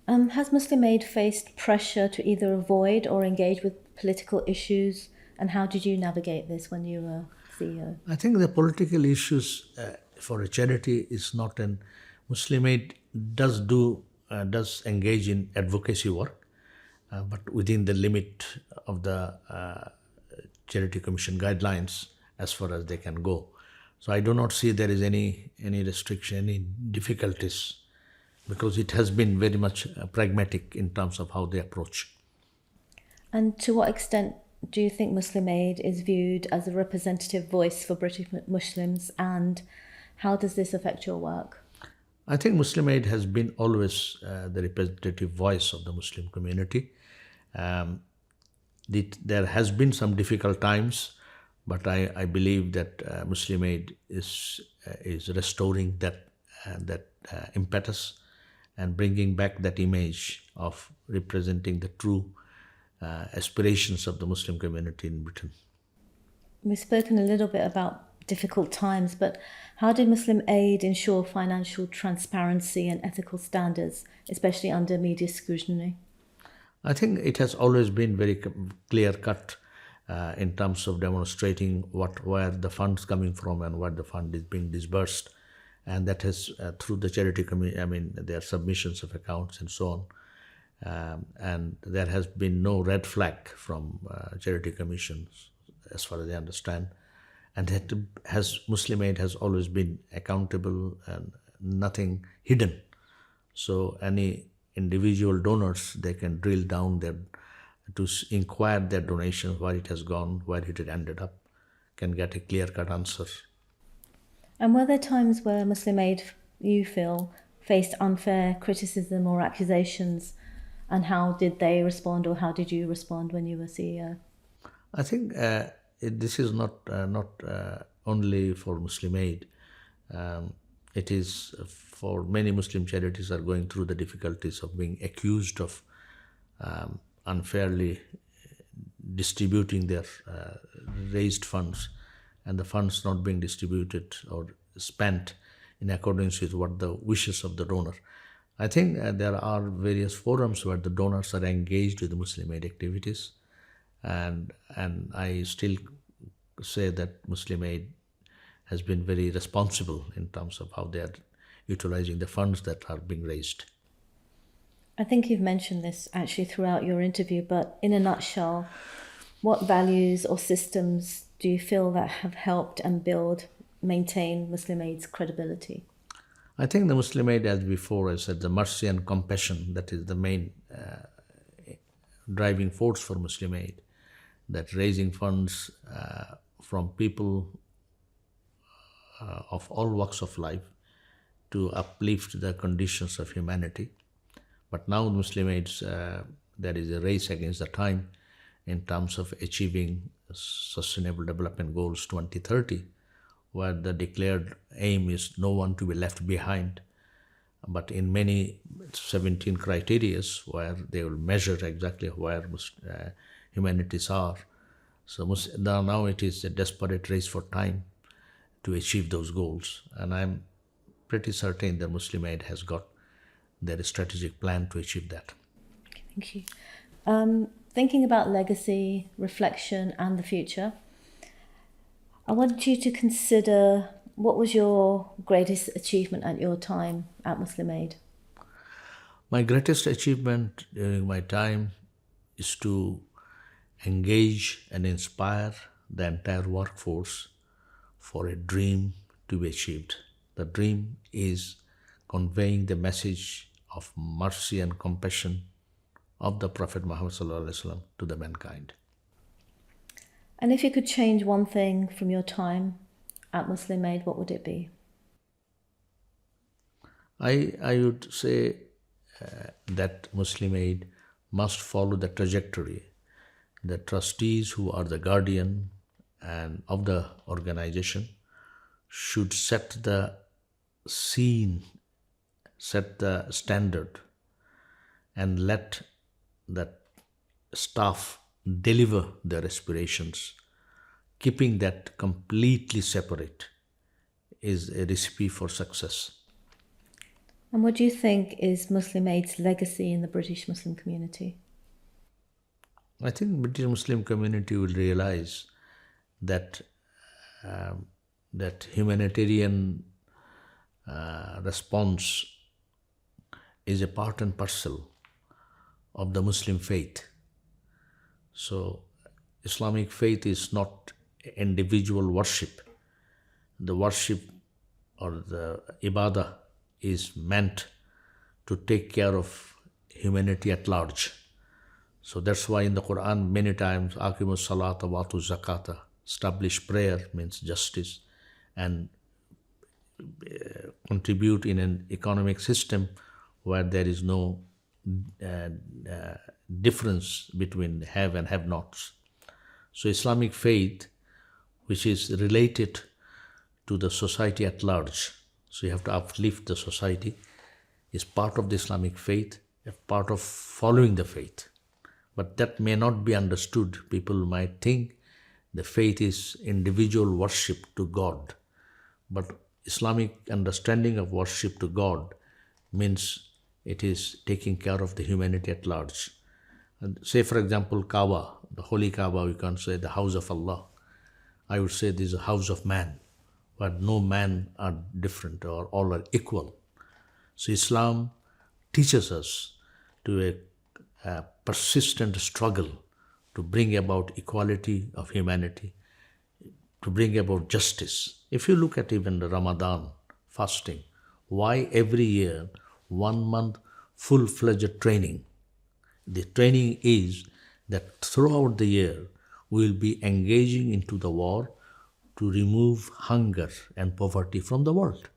Has Muslim Aid faced pressure to either avoid or engage with political issues? And how did you navigate this when you were CEO? I think the political issues for a charity is not an Muslim Aid does engage in advocacy work, but within the limit of the Charity Commission guidelines as far as they can go. So I do not see there is any restriction, any difficulties, because it has been very much pragmatic in terms of how they approach. And to what extent do you think Muslim Aid is viewed as a representative voice for British Muslims, and how does this affect your work? I think Muslim Aid has been always the representative voice of the Muslim community. There has been some difficult times, but I believe that Muslim Aid is restoring that impetus and bringing back that image of representing the true aspirations of the Muslim community in Britain. We've spoken a little bit about difficult times, but how did Muslim Aid ensure financial transparency and ethical standards, especially under media scrutiny? I think it has always been very clear-cut in terms of demonstrating where the funds coming from and where the fund is being disbursed, and that has through the charity their submissions of accounts and so on, and there has been no red flag from charity commissions as far as I understand, and that Muslim Aid has always been accountable and nothing hidden. So any individual donors, they can drill down to inquire their donations, where it has gone, where it had ended up, can get a clear-cut answer. And were there times where Muslim Aid, you feel, faced unfair criticism or accusations, and how did they respond, or how did you respond when you were CEO? I think this is not only for Muslim Aid. It is for many Muslim charities are going through the difficulties of being accused of unfairly distributing their raised funds, and the funds not being distributed or spent in accordance with what the wishes of the donor. I think there are various forums where the donors are engaged with the Muslim Aid activities, and I still say that Muslim Aid has been very responsible in terms of how they are utilizing the funds that are being raised. I think you've mentioned this actually throughout your interview, but in a nutshell, what values or systems do you feel that have helped and maintain Muslim Aid's credibility? I think the Muslim Aid, as before I said, the mercy and compassion, that is the main driving force for Muslim Aid, that raising funds from people of all walks of life to uplift the conditions of humanity. But now Muslim Aid, there is a race against the time in terms of achieving Sustainable Development Goals 2030, where the declared aim is no one to be left behind. But in many 17 criteria where they will measure exactly where humanities are. So now it is a desperate race for time to achieve those goals. And I'm pretty certain that Muslim Aid has got their strategic plan to achieve that. Okay, thank you. Thinking about legacy, reflection, and the future, I want you to consider what was your greatest achievement at your time at Muslim Aid? My greatest achievement during my time is to engage and inspire the entire workforce for a dream to be achieved. The dream is conveying the message of mercy and compassion of the Prophet Muhammad ﷺ to the mankind. And if you could change one thing from your time at Muslim Aid, what would it be? I would say that Muslim Aid must follow the trajectory. The trustees, who are the guardian and of the organization, should set the scene, set the standard, and let that staff deliver their aspirations, keeping that completely separate is a recipe for success. And what do you think is Muslim Aid's legacy in the British Muslim community? I think British Muslim community will realize that that humanitarian response is a part and parcel of the Muslim faith. So Islamic faith is not individual worship. The worship or the ibadah is meant to take care of humanity at large. So that's why in the Quran many times, Aqimus salata wa atu zakata, establish prayer means justice, and contribute in an economic system where there is no difference between have and have-nots. So Islamic faith, which is related to the society at large, so you have to uplift the society, is part of the Islamic faith, a part of following the faith. But that may not be understood. People might think the faith is individual worship to God. But Islamic understanding of worship to God means it is taking care of the humanity at large. And say, for example, Kaaba, the holy Kaaba, we can say the house of Allah. I would say this is a house of man, where no man are different or all are equal. So Islam teaches us to a persistent struggle to bring about equality of humanity, to bring about justice. If you look at even the Ramadan fasting, why every year 1 month full-fledged training? The training is that throughout the year we will be engaging into the war to remove hunger and poverty from the world.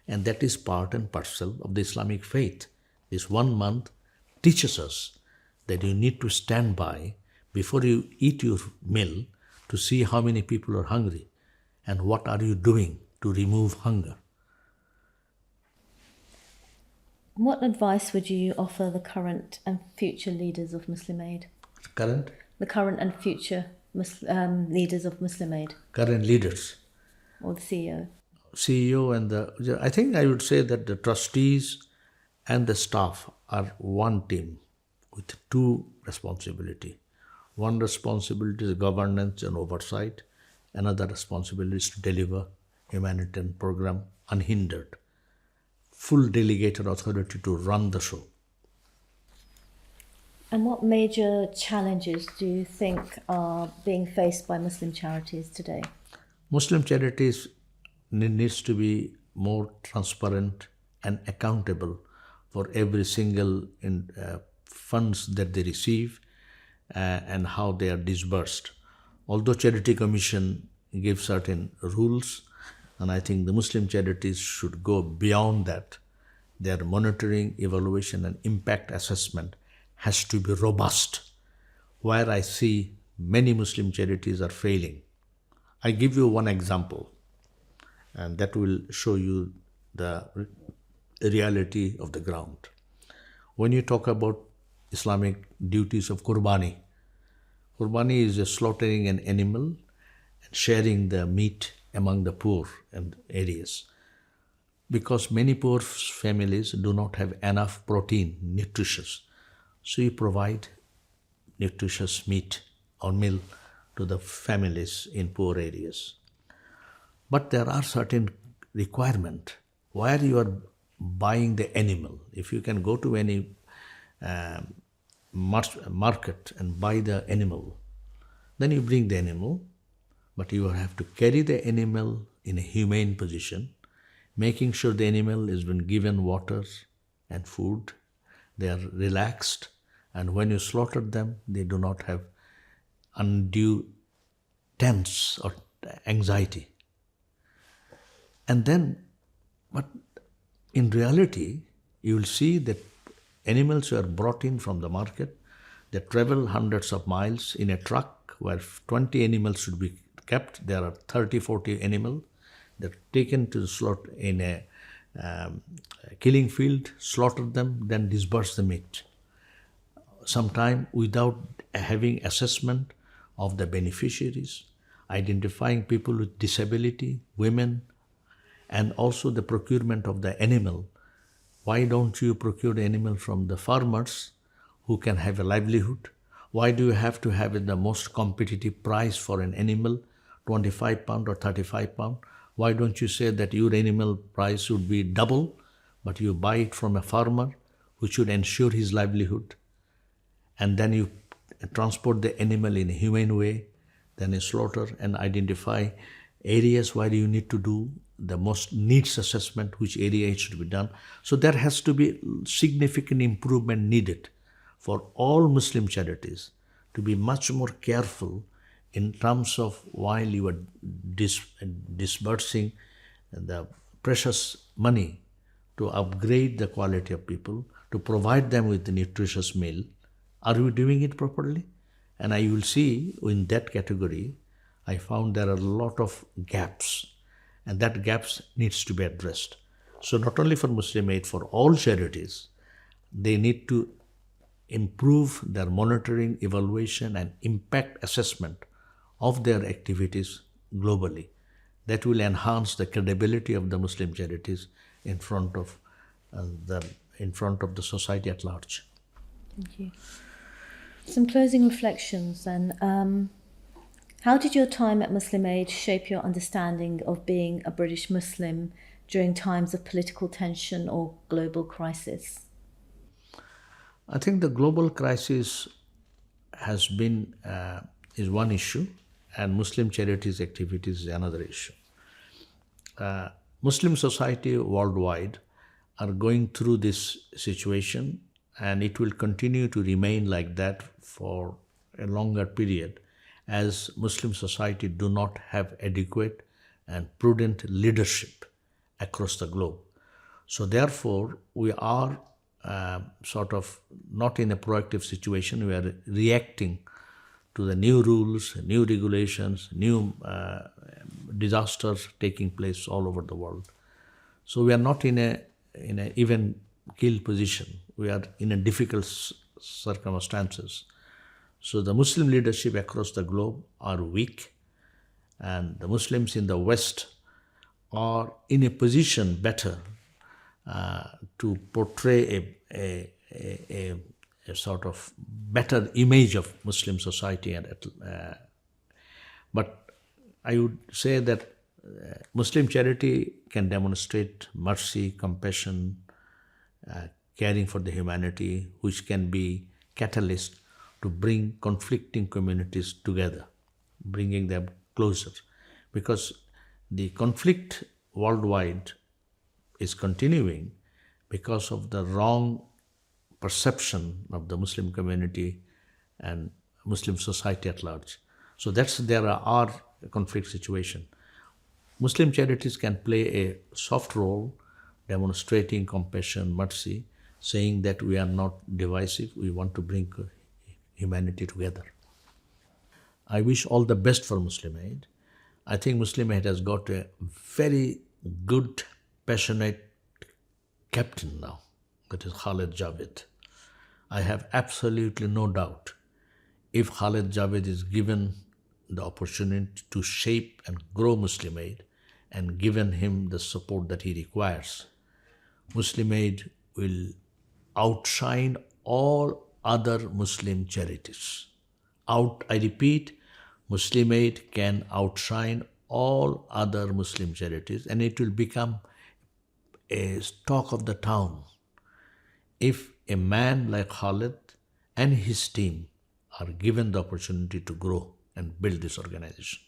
And that is part and parcel of the Islamic faith. This 1 month teaches us that you need to stand by before you eat your meal to see how many people are hungry and what are you doing to remove hunger. What advice would you offer the current and future leaders of Muslim Aid? Current? The current and future leaders of Muslim Aid? Current leaders. Or the CEO? CEO and I think I would say that the trustees and the staff are one team with two responsibility. One responsibility is governance and oversight. Another responsibility is to deliver humanitarian program unhindered. Full delegated authority to run the show. And what major challenges do you think are being faced by Muslim charities today? Muslim charities needs to be more transparent and accountable for every single funds that they receive and how they are disbursed. Although Charity Commission gives certain rules, and I think the Muslim charities should go beyond that. Their monitoring, evaluation, and impact assessment has to be robust. Where I see many Muslim charities are failing. I give you one example, and that will show you the reality of the ground. When you talk about Islamic duties of Qurbani, Qurbani is slaughtering an animal and sharing the meat among the poor and areas. Because many poor families do not have enough protein, nutritious. So you provide nutritious meat or meal to the families in poor areas. But there are certain requirements where you are buying the animal. If you can go to any market and buy the animal, then you bring the animal, but you have to carry the animal in a humane position, making sure the animal has been given water and food. They are relaxed, and when you slaughter them, they do not have undue tense or anxiety. And then, but in reality, you will see that animals are brought in from the market. They travel hundreds of miles in a truck where 20 animals should be kept. There are 30, 40 animals. They're taken to the slaughter in a killing field, slaughter them, then disperse the meat. sometime without having assessment of the beneficiaries, identifying people with disability, women, and also the procurement of the animal. Why don't you procure the animal from the farmers who can have a livelihood? Why do you have to have the most competitive price for an animal, 25 pound or 35 pound? Why don't you say that your animal price should be double, but you buy it from a farmer who should ensure his livelihood, and then you transport the animal in a humane way, then you slaughter and identify areas where you need to do the most needs assessment, which area it should be done. So there has to be significant improvement needed for all Muslim charities to be much more careful in terms of while you are disbursing the precious money to upgrade the quality of people, to provide them with the nutritious meal. Are we doing it properly? And I will see in that category, I found there are a lot of gaps, and that gaps needs to be addressed. So not only for Muslim Aid, for all charities, they need to improve their monitoring, evaluation, and impact assessment of their activities globally. That will enhance the credibility of the Muslim charities in front of the society at large. Thank you. Some closing reflections then. How did your time at Muslim Aid shape your understanding of being a British Muslim during times of political tension or global crisis? I think the global crisis is one issue, and Muslim charities activities is another issue. Muslim society worldwide are going through this situation, and it will continue to remain like that for a longer period as Muslim society do not have adequate and prudent leadership across the globe. So therefore, we are sort of not in a proactive situation. We are reacting to the new rules, new regulations, new disasters taking place all over the world. So we are not in a even keel position. We are in a difficult circumstances. So the Muslim leadership across the globe are weak, and the Muslims in the West are in a position better to portray a sort of better image of Muslim society. But I would say that Muslim charity can demonstrate mercy, compassion, caring for the humanity, which can be catalyst to bring conflicting communities together, bringing them closer. Because the conflict worldwide is continuing because of the wrong perception of the Muslim community and Muslim society at large. So there are conflict situation. Muslim charities can play a soft role, demonstrating compassion, mercy, saying that we are not divisive, we want to bring humanity together. I wish all the best for Muslim Aid. I think Muslim Aid has got a very good, passionate captain now, that is Khalid Javed. I have absolutely no doubt if Khalid Javed is given the opportunity to shape and grow Muslim Aid and given him the support that he requires, Muslim Aid will outshine all other Muslim charities. I repeat, Muslim Aid can outshine all other Muslim charities, and it will become a talk of the town if a man like Khalid and his team are given the opportunity to grow and build this organization.